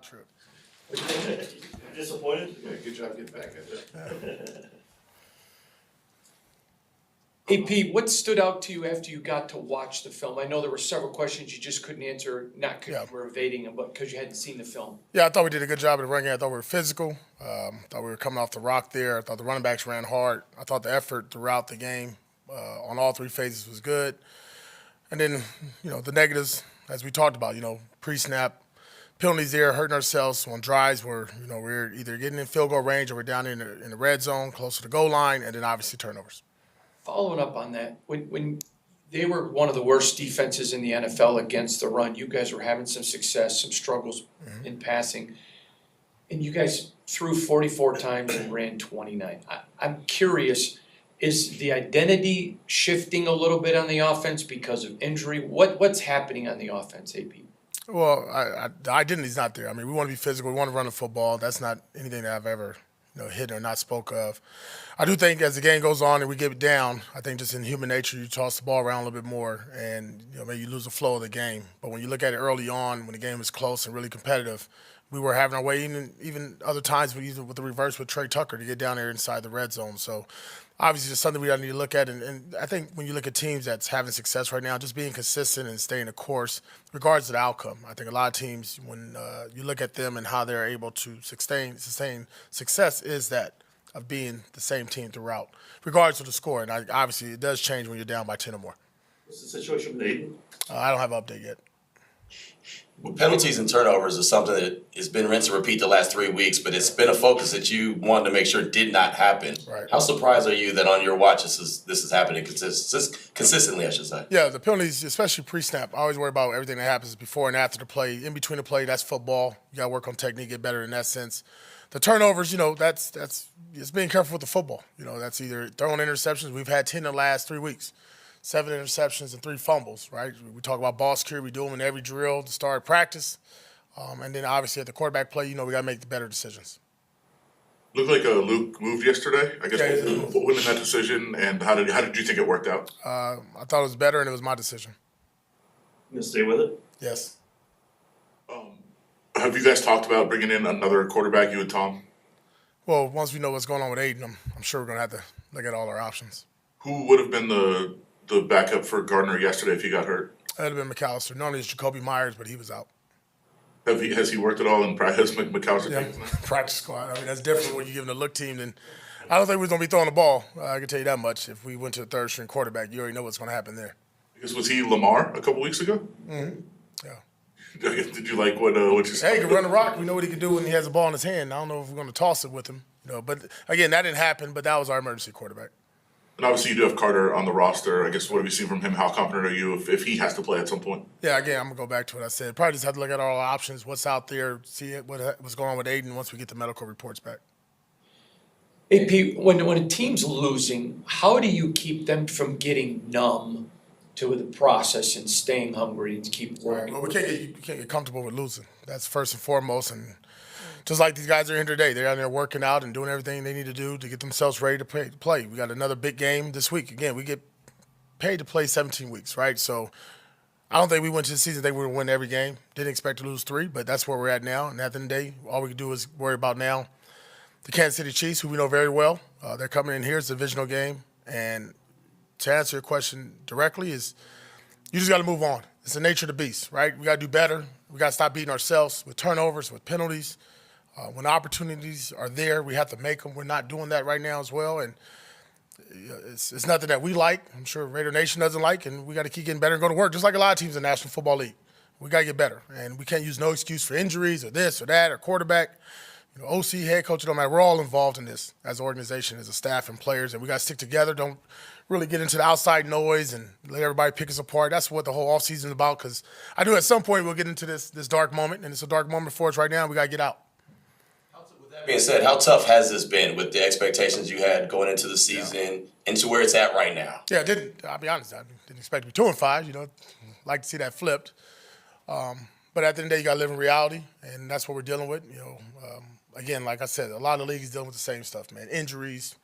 Trip. Disappointed? Yeah, good job getting back at that. Hey Pete, what stood out to you after you got to watch the film? I know there were several questions you just couldn't answer, not because Yeah. you were evading them, but because you hadn't seen the film. Yeah, I thought we did a good job of the run game. I thought we were physical. Thought we were coming off the rock there. I thought the running backs ran hard. I thought the effort throughout the game on all three phases was good. And then, the negatives, as we talked about, pre-snap, penalties there, hurting ourselves on drives where, we're either getting in field goal range or we're down in the red zone, close to the goal line, and then obviously turnovers. Following up on that, when they were one of the worst defenses in the NFL against the run, you guys were having some success, some struggles in passing, and you guys threw 44 times and ran 29. I'm curious, is the identity shifting a little bit on the offense because of injury? What's happening on the offense, AP? Well, the identity's not there. I mean, we want to be physical. We want to run the football. That's not anything that I've ever hit or not spoke of. I do think as the game goes on and we get down, I think just in human nature, you toss the ball around a little bit more and maybe you lose the flow of the game. But when you look at it early on, when the game was close and really competitive, we were having our way, even other times with the reverse with Trey Tucker to get down there inside the red zone. So obviously it's something we need to look at. And I think when you look at teams that's having success right now, just being consistent and staying the course, regardless of the outcome. I think a lot of teams, when you look at them and how they're able to sustain success, is that of being the same team throughout, regardless of the score. And obviously it does change when you're down by 10 or more. What's the situation with Aiden? I don't have an update yet. Well, penalties and turnovers is something that has been rinse and repeat the last 3 weeks, but it's been a focus that you wanted to make sure did not happen. Right. How surprised are you that on your watch this is happening consistently, I should say? Yeah, the penalties, especially pre-snap, I always worry about everything that happens before and after the play. In between the play, that's football. You got to work on technique, get better in that sense. The turnovers, that's it's being careful with the football. That's either throwing interceptions. We've had 10 in the last 3 weeks. 7 interceptions and 3 fumbles, right? We talk about ball security. We do them in every drill to start practice. And then obviously at the quarterback play, we got to make the better decisions. Looked like Luke moved yesterday. I guess Yeah, what went in that decision, and how did you think it worked out? I thought it was better, and it was my decision. You gonna stay with it? Yes. Have you guys talked about bringing in another quarterback, you and Tom? Well, once we know what's going on with Aiden, I'm sure we're going to have to look at all our options. Who would have been the backup for Gardner yesterday if he got hurt? It would have been McAllister. Normally it's Jacoby Myers, but he was out. Has he worked at all in practice? McAllister Yeah, taken? practice squad. I mean, that's different when you're giving a look team. Then I don't think we're going to be throwing the ball. I can tell you that much. If we went to a third-string quarterback, you already know what's going to happen there. Was he Lamar a couple weeks ago? Mm-hmm. Yeah. Did you like what you said? Hey, he can run the rock. We know what he can do when he has the ball in his hand. I don't know if we're going to toss it with him. But again, that didn't happen. But that was our emergency quarterback. And obviously you do have Carter on the roster. I guess what have you seen from him? How confident are you if he has to play at some point? Yeah, again, I'm going to go back to what I said. Probably just have to look at all the options, what's out there, see what's going on with Aiden once we get the medical reports back. AP, when a team's losing, how do you keep them from getting numb to the process and staying hungry and keep working? Well, we can't get comfortable with losing. That's first and foremost. And just like these guys are in today, they're out there working out and doing everything they need to do to get themselves ready to play. We got another big game this week. Again, we get paid to play 17 weeks, right? So I don't think we went to the season thinking we would win every game. Didn't expect to lose 3, but that's where we're at now. And at the end of the day, all we can do is worry about now the Kansas City Chiefs, who we know very well. They're coming in here. It's a divisional game. And to answer your question directly is you just got to move on. It's the nature of the beast, right? We got to do better. We got to stop beating ourselves with turnovers, with penalties. When opportunities are there, we have to make them. We're not doing that right now as well. And it's nothing that we like. I'm sure Raider Nation doesn't like. And we got to keep getting better and go to work, just like a lot of teams in the National Football League. We got to get better. And we can't use no excuse for injuries or this or that or quarterback. OC, head coach, it don't matter. We're all involved in this as an organization, as a staff and players, and we got to stick together. Don't really get into the outside noise and let everybody pick us apart. That's what the whole offseason is about, because I knew at some point we'll get into this dark moment, and it's a dark moment for us right now. We got to get out. With that being said, how tough has this been with the expectations you had going into the season into where it's at right now? Yeah, I'll be honest, I didn't expect to be 2-5. Like to see that flipped. But at the end of the day, you got to live in reality, and that's what we're dealing with. Again, like I said, a lot of the leagues dealing with the same stuff, man. Injuries,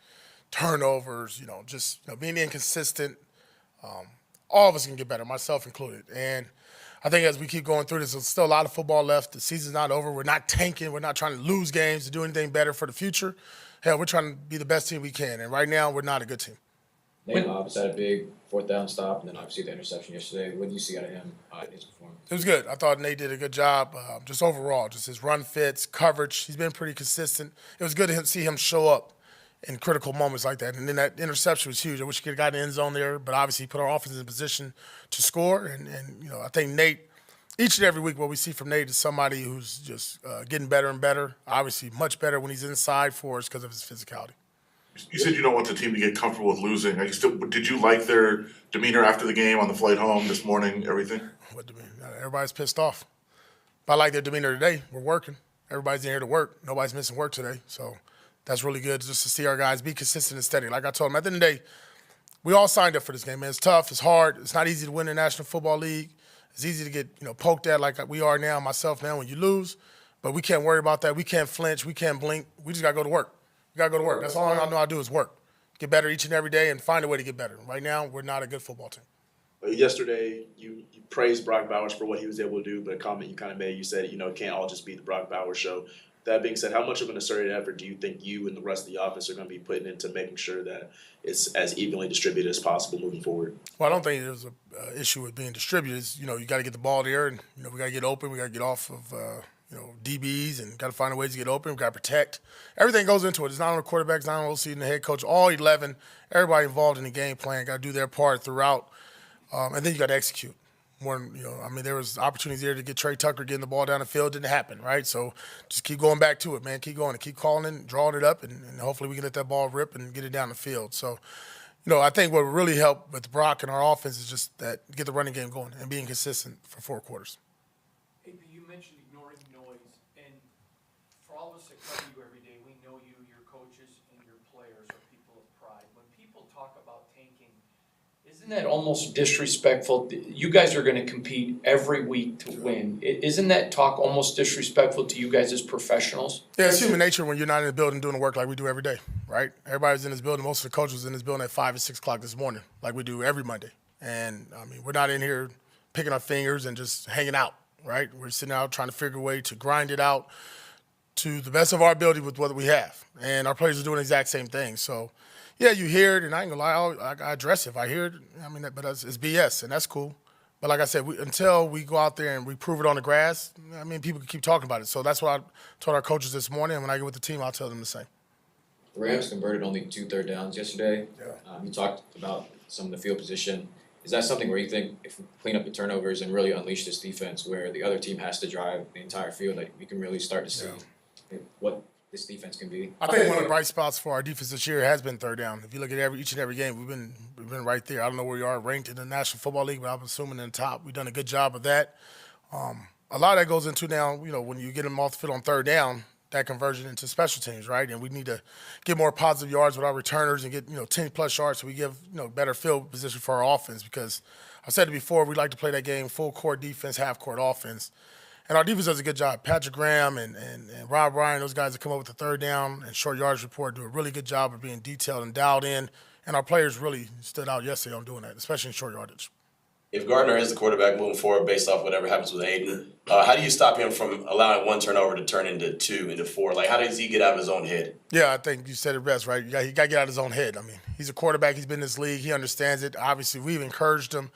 turnovers, just being inconsistent. All of us can get better, myself included. And I think as we keep going through this, there's still a lot of football left. The season's not over. We're not tanking. We're not trying to lose games to do anything better for the future. Hell, we're trying to be the best team we can. And right now, we're not a good team. Nate Hobbs had a big fourth down stop, and then obviously the interception yesterday. What did you see out of him in his performance? It was good. I thought Nate did a good job, just overall, just his run fits, coverage. He's been pretty consistent. It was good to see him show up in critical moments like that. And then that interception was huge. I wish he could have got in the end zone there, but obviously he put our offense in position to score. And I think Nate, each and every week what we see from Nate is somebody who's just getting better and better, obviously much better when he's inside for us because of his physicality. You said you don't want the team to get comfortable with losing. Did you like their demeanor after the game on the flight home this morning, everything? What demeanor? Everybody's pissed off. But I like their demeanor today. We're working. Everybody's in here to work. Nobody's missing work today. So that's really good just to see our guys be consistent and steady. Like I told them, at the end of the day, we all signed up for this game, man. It's tough. It's hard. It's not easy to win the National Football League. It's easy to get poked at like we are now, myself now, when you lose. But we can't worry about that. We can't flinch. We can't blink. We just got to go to work. We got to go to work. That's all I know how to do is work. Get better each and every day and find a way to get better. Right now, we're not a good football team. Yesterday, you praised Brock Bowers for what he was able to do, but a comment you kind of made, you said, it can't all just be the Brock Bowers show. That being said, how much of an asserted effort do you think you and the rest of the offense are going to be putting into making sure that it's as evenly distributed as possible moving forward? Well, I don't think there's an issue with being distributed. It's, you got to get the ball there, and we got to get open. We got to get off of DBs, and got to find a way to get open. We got to protect. Everything goes into it. It's not on the quarterback, it's not on the OC and the head coach. All 11, everybody involved in the game plan, got to do their part throughout, and then you got to execute. There was opportunities there to get Trey Tucker getting the ball down the field. Didn't happen, right? So just keep going back to it, man. Keep going and keep calling it, drawing it up, and hopefully we can let that ball rip and get it down the field. So, I think what really helped with Brock and our offense is just that get the running game going and being consistent for 4 quarters. Hey, you mentioned ignoring noise, and for all of us that cover you every day, we know you, your coaches, and your players are people of pride. When people talk about tanking, isn't that almost disrespectful? You guys are going to compete every week to win. Isn't that talk almost disrespectful to you guys as professionals? Yeah, it's human nature when you're not in the building doing the work like we do every day, right? Everybody's in this building. Most of the coaches in this building at 5 or 6 o'clock this morning, like we do every Monday. And, we're not in here picking our fingers and just hanging out, right? We're sitting out trying to figure a way to grind it out to the best of our ability with what we have. And our players are doing the exact same thing. So, yeah, you hear it, and I ain't gonna lie, I address it. If I hear it, but it's BS, and that's cool. But like I said, until we go out there and we prove it on the grass, people can keep talking about it. So that's what I told our coaches this morning, and when I get with the team, I'll tell them the same. The Rams converted only 2 third downs yesterday. Yeah. You talked about some of the field position. Is that something where you think if we clean up the turnovers and really unleash this defense where the other team has to drive the entire field, like we can really start to see what this defense can be? I think one of the bright spots for our defense this year has been third down. If you look at each and every game, we've been right there. I don't know where you are ranked in the National Football League, but I'm assuming in the top. We've done a good job of that. A lot of that goes into now, when you get them off the field on third down, that conversion into special teams, right? And we need to get more positive yards with our returners and get 10+ yards so we give better field position for our offense. Because I said it before, we like to play that game full court defense, half court offense. And our defense does a good job. Patrick Graham and Rob Ryan, those guys that come up with the third down and short yards report do a really good job of being detailed and dialed in. And our players really stood out yesterday on doing that, especially in short yardage. If Gardner is the quarterback moving forward based off whatever happens with Aiden, how do you stop him from allowing 1 turnover to turn into 2, into 4? Like, how does he get out of his own head? Yeah, I think you said it best, right? He got to get out of his own head. He's a quarterback. He's been in this league. He understands it. Obviously, we've encouraged him.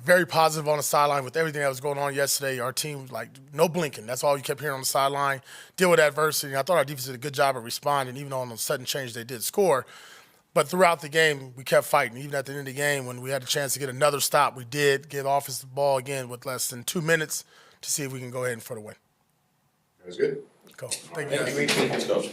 Very positive on the sideline with everything that was going on yesterday. Our team, no blinking. That's all you kept hearing on the sideline. Deal with adversity. I thought our defense did a good job of responding, even on the sudden change they did score. But throughout the game, we kept fighting. Even at the end of the game, when we had a chance to get another stop, we did give offense the ball again with less than 2 minutes to see if we can go ahead and for the win. That was good. Cool. Thank you. Thanks, Coach.